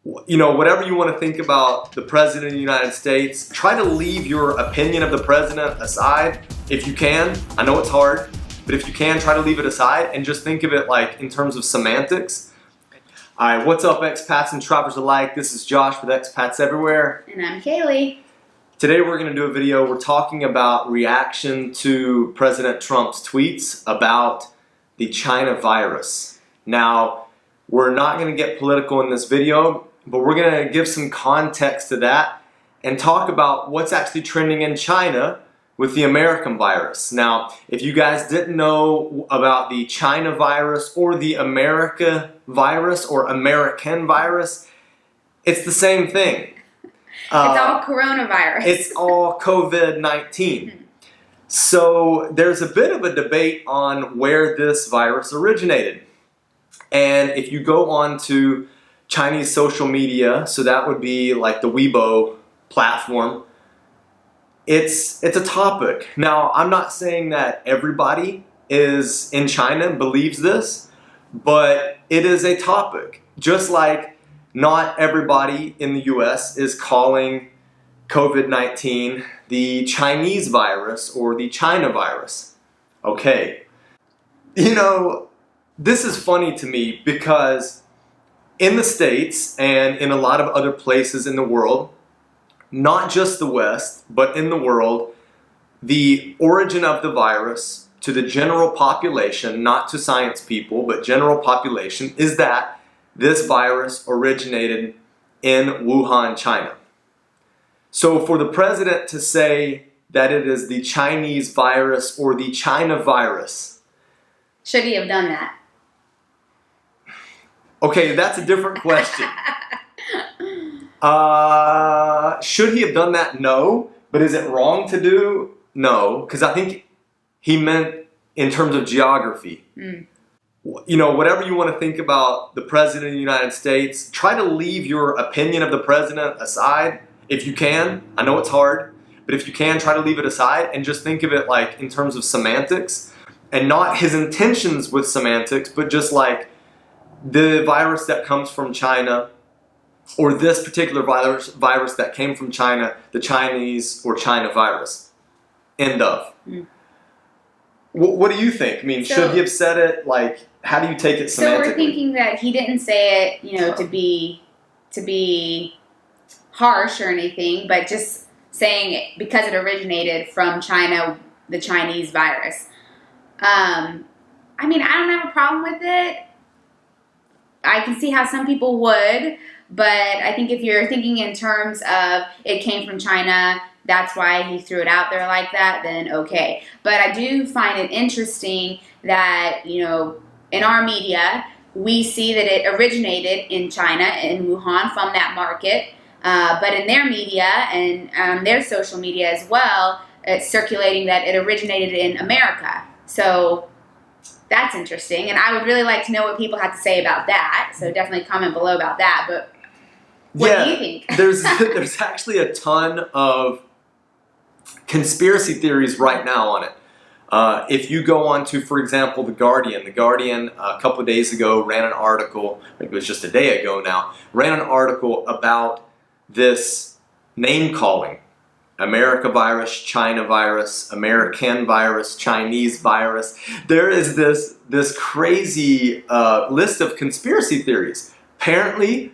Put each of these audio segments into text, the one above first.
Whatever you want to think about the President of the United States, try to leave your opinion of the President aside if you can. I know it's hard, but if you can, try to leave it aside and just think of it like in terms of semantics. All right, what's up, expats and travelers alike? This is Josh with Expats Everywhere. And I'm Kaylee. Today we're going to do a video. We're talking about reaction to President Trump's tweets about the China virus. Now, we're not going to get political in this video, but we're going to give some context to that and talk about what's actually trending in China with the American virus. Now, if you guys didn't know about the China virus or the America virus or American virus, it's the same thing. It's all coronavirus. It's all COVID-19. So there's a bit of a debate on where this virus originated. And if you go on to Chinese social media, so that would be like the Weibo platform, it's a topic. Now, I'm not saying that everybody is in China believes this, but it is a topic. Just like not everybody in the US is calling COVID-19 the Chinese virus or the China virus. Okay. This is funny to me because in the States and in a lot of other places in the world, not just the West, but in the world, the origin of the virus to the general population, not to science people, but general population, is that this virus originated in Wuhan, China. So for the president to say that it is the Chinese virus or the China virus, should he have done that? Okay, that's a different question. Should he have done that? No. But is it wrong to do? No. Because I think he meant in terms of geography. Whatever you want to think about the President of the United States, try to leave your opinion of the President aside if you can. I know it's hard, but if you can, try to leave it aside and just think of it like in terms of semantics and not his intentions with semantics, but just like the virus that comes from China, or this particular virus that came from China, the Chinese or China virus. End of. What do you think? I mean, should he have said it? Like, how do you take it semantically? So we're thinking that he didn't say it, to be harsh or anything, but just saying it because it originated from China, the Chinese virus. I mean, I don't have a problem with it. I can see how some people would, but I think if you're thinking in terms of it came from China, that's why he threw it out there like that, then okay. But I do find it interesting that, in our media, we see that it originated in China, in Wuhan, from that market. But in their media and their social media as well, it's circulating that it originated in America. So that's interesting, and I would really like to know what people have to say about that. So definitely comment below about that. But what do you think? there's actually a ton of conspiracy theories right now on it. If you go on to, for example, The Guardian a couple of days ago ran an article, it was just a day ago now, ran an article about this name calling. America virus, China virus, American virus, Chinese virus. There is this crazy list of conspiracy theories. Apparently,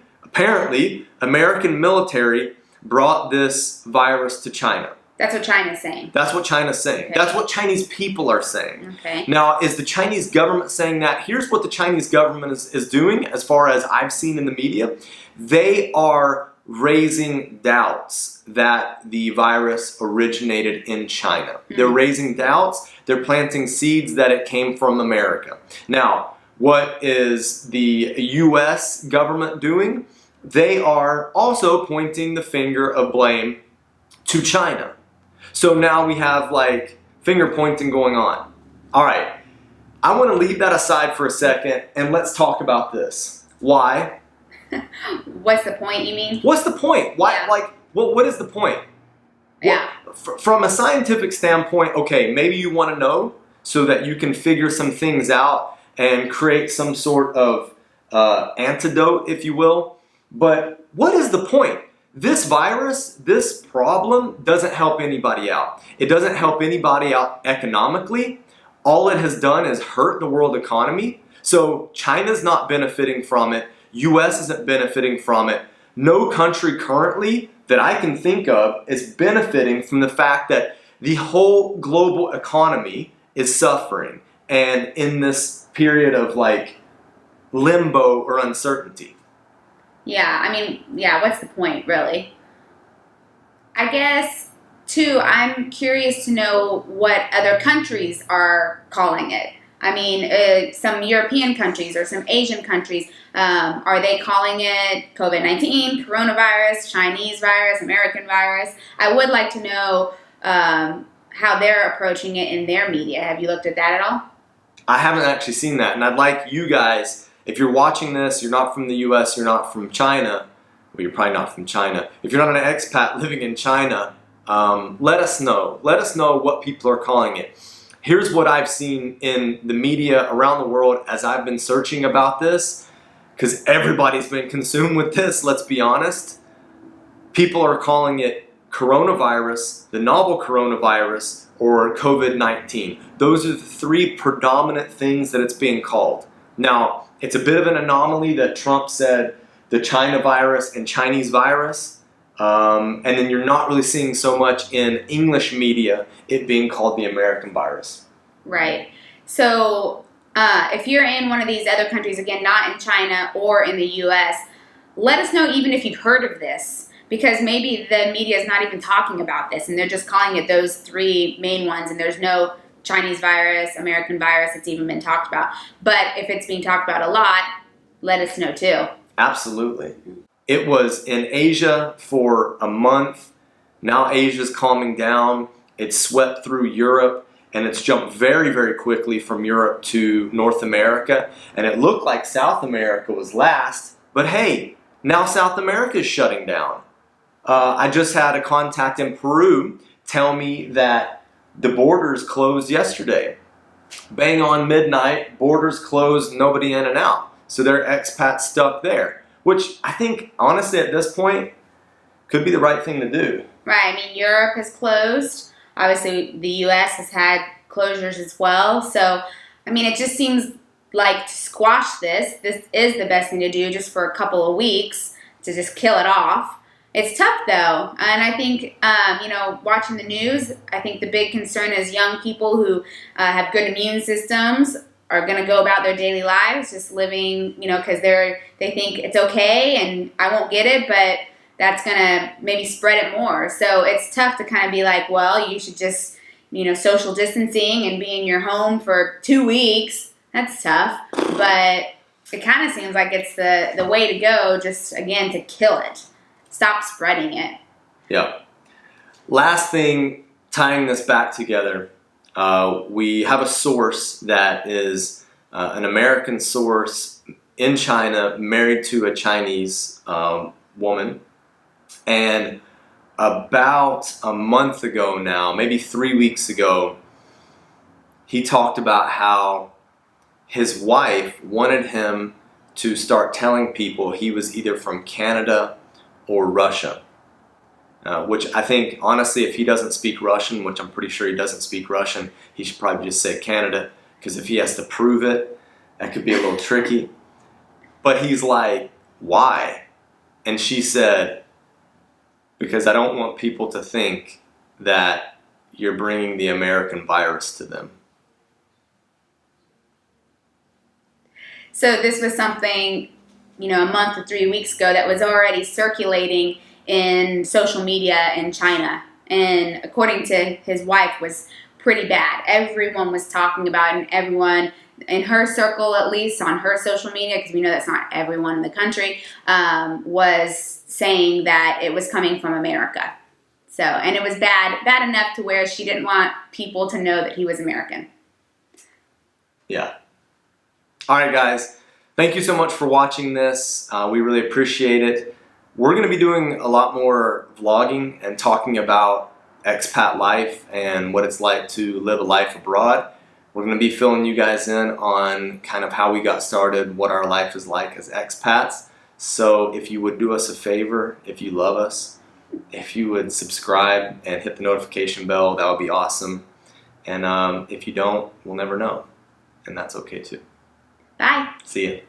American military brought this virus to China. That's what China's saying. That's what China's saying. Okay. That's what Chinese people are saying. Okay. Now, is the Chinese government saying that? Here's what the Chinese government is doing, as far as I've seen in the media. They are raising doubts that the virus originated in China. They're raising doubts. They're planting seeds that it came from America. Now, what is the U.S. government doing? They are also pointing the finger of blame to China. So now we have like finger pointing going on. All right, I want to leave that aside for a second and let's talk about this. Why? What's the point, you mean? What's the point? Why? Yeah. What is the point? Yeah. From a scientific standpoint, okay, maybe you want to know so that you can figure some things out and create some sort of antidote, if you will. But what is the point? This virus, this problem doesn't help anybody out. It doesn't help anybody out economically. All it has done is hurt the world economy. So China's not benefiting from it. US isn't benefiting from it. No country currently that I can think of is benefiting from the fact that the whole global economy is suffering and in this period of like limbo or uncertainty. Yeah, I mean, yeah, what's the point, really? I guess, too, I'm curious to know what other countries are calling it. I mean, some European countries or some Asian countries, are they calling it COVID-19, coronavirus, Chinese virus, American virus? I would like to know how they're approaching it in their media. Have you looked at that at all? I haven't actually seen that, and I'd like you guys, if you're watching this, you're not from the US, you're not from China, well, you're probably not from China. If you're not an expat living in China, let us know. Let us know what people are calling it. Here's what I've seen in the media around the world as I've been searching about this, because everybody's been consumed with this, let's be honest. People are calling it coronavirus, the novel coronavirus, or COVID-19. Those are the three predominant things that it's being called. Now, it's a bit of an anomaly that Trump said the China virus and Chinese virus, and then you're not really seeing so much in English media it being called the American virus. Right. So if you're in one of these other countries, again, not in China or in the US, let us know even if you've heard of this, because maybe the media is not even talking about this and they're just calling it those three main ones, and there's no Chinese virus, American virus that's even been talked about. But if it's being talked about a lot, let us know too. Absolutely. It was in Asia for a month. Now Asia's calming down. It's swept through Europe, and it's jumped very, very quickly from Europe to North America. And it looked like South America was last, but hey, now South America is shutting down. I just had a contact in Peru tell me that the borders closed yesterday. Bang on midnight, borders closed, nobody in and out. So they're expats stuck there, which I think, honestly, at this point, could be the right thing to do. Right. I mean, Europe is closed. Obviously, the U.S. has had closures as well. So, I mean, it just seems like to squash this is the best thing to do just for a couple of weeks to just kill it off. It's tough, though. And I think, watching the news, I think the big concern is young people who have good immune systems are going to go about their daily lives just living, because they think it's okay and I won't get it, but that's going to maybe spread it more. So it's tough to kind of be like, well, you should just, social distancing and be in your home for 2 weeks. That's tough. But it kind of seems like it's the way to go, just, again, to kill it. Stop spreading it. Yeah. Last thing, tying this back together, we have a source that is an American source in China, married to a Chinese woman. And about a month ago now, maybe 3 weeks ago, he talked about how his wife wanted him to start telling people he was either from Canada or Russia. Which I think, honestly, if he doesn't speak Russian, which I'm pretty sure he doesn't speak Russian, he should probably just say Canada, because if he has to prove it, that could be a little tricky. But he's like, why? And she said, because I don't want people to think that you're bringing the American virus to them. So this was something, a month or 3 weeks ago that was already circulating in social media in China, and according to his wife, was pretty bad. Everyone was talking about it, and everyone in her circle, at least on her social media, because we know that's not everyone in the country, was saying that it was coming from America. So, and it was bad enough to where she didn't want people to know that he was American. Yeah. All right, guys. Thank you so much for watching this. We really appreciate it. We're going to be doing a lot more vlogging and talking about expat life and what it's like to live a life abroad. We're going to be filling you guys in on kind of how we got started, what our life is like as expats. So if you would do us a favor, if you love us, if you would subscribe and hit the notification bell, that would be awesome. And if you don't, we'll never know. And that's okay too. Bye. See ya.